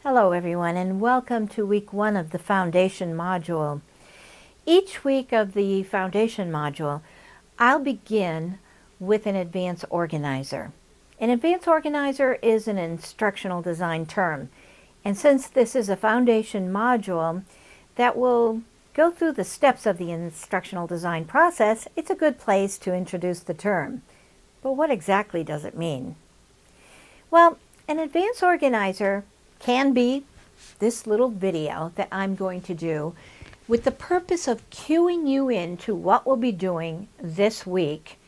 Hello everyone, and welcome to week 1 of the Foundation module. Each week of the Foundation module, I'll begin with an advanced organizer. An advanced organizer is an instructional design term, and since this is a Foundation module that will go through the steps of the instructional design process, it's a good place to introduce the term. But what exactly does it mean? Well, an advanced organizer can be this little video that I'm going to do with the purpose of cueing you into what we'll be doing this week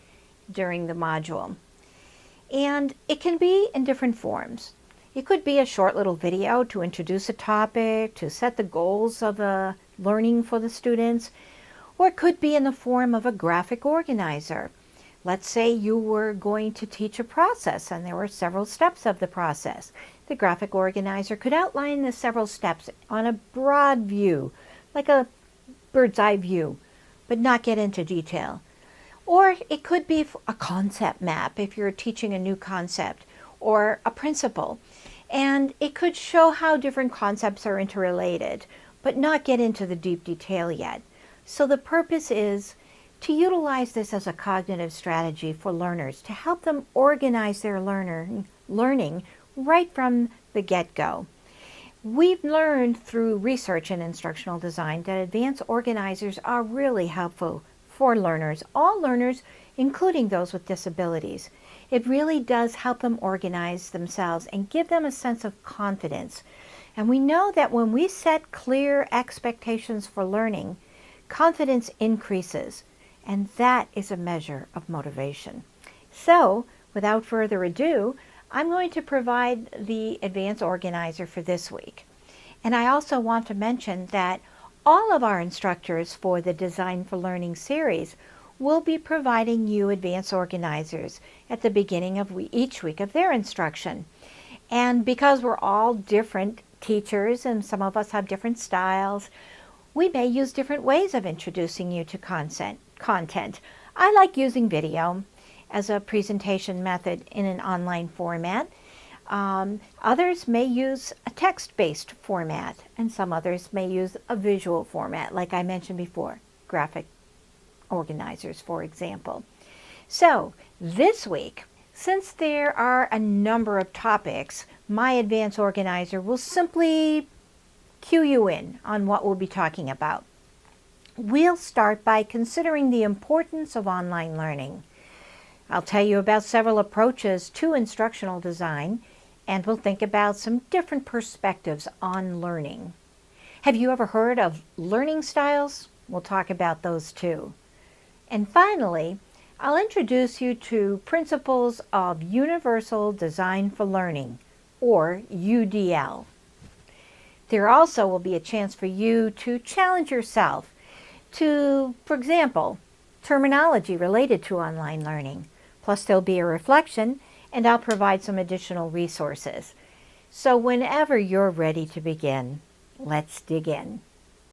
during the module. And it can be in different forms. It could be a short little video to introduce a topic, to set the goals of the learning for the students, or it could be in the form of a graphic organizer. Let's say you were going to teach a process and there were several steps of the process. The graphic organizer could outline the several steps on a broad view, like a bird's eye view, but not get into detail. Or it could be a concept map if you're teaching a new concept, or a principle. And it could show how different concepts are interrelated, but not get into the deep detail yet. So the purpose is to utilize this as a cognitive strategy for learners to help them organize their learning right from the get-go. We've learned through research in instructional design that advanced organizers are really helpful for learners, all learners, including those with disabilities. It really does help them organize themselves and give them a sense of confidence. And we know that when we set clear expectations for learning, confidence increases. And that is a measure of motivation. So, without further ado, I'm going to provide the advanced organizer for this week. And I also want to mention that all of our instructors for the Design for Learning series will be providing you advanced organizers at the beginning of each week of their instruction. And because we're all different teachers and some of us have different styles, we may use different ways of introducing you to content. I like using video as a presentation method in an online format. Others may use a text-based format, and some others may use a visual format, like I mentioned before, graphic organizers, for example. So this week, since there are a number of topics, my advanced organizer will simply cue you in on what we'll be talking about. We'll start by considering the importance of online learning. I'll tell you about several approaches to instructional design, and we'll think about some different perspectives on learning. Have you ever heard of learning styles? We'll talk about those too. And finally, I'll introduce you to principles of Universal Design for Learning, or UDL. There also will be a chance for you to challenge yourself to, for example, terminology related to online learning. Plus there'll be a reflection, and I'll provide some additional resources. So whenever you're ready to begin, let's dig in.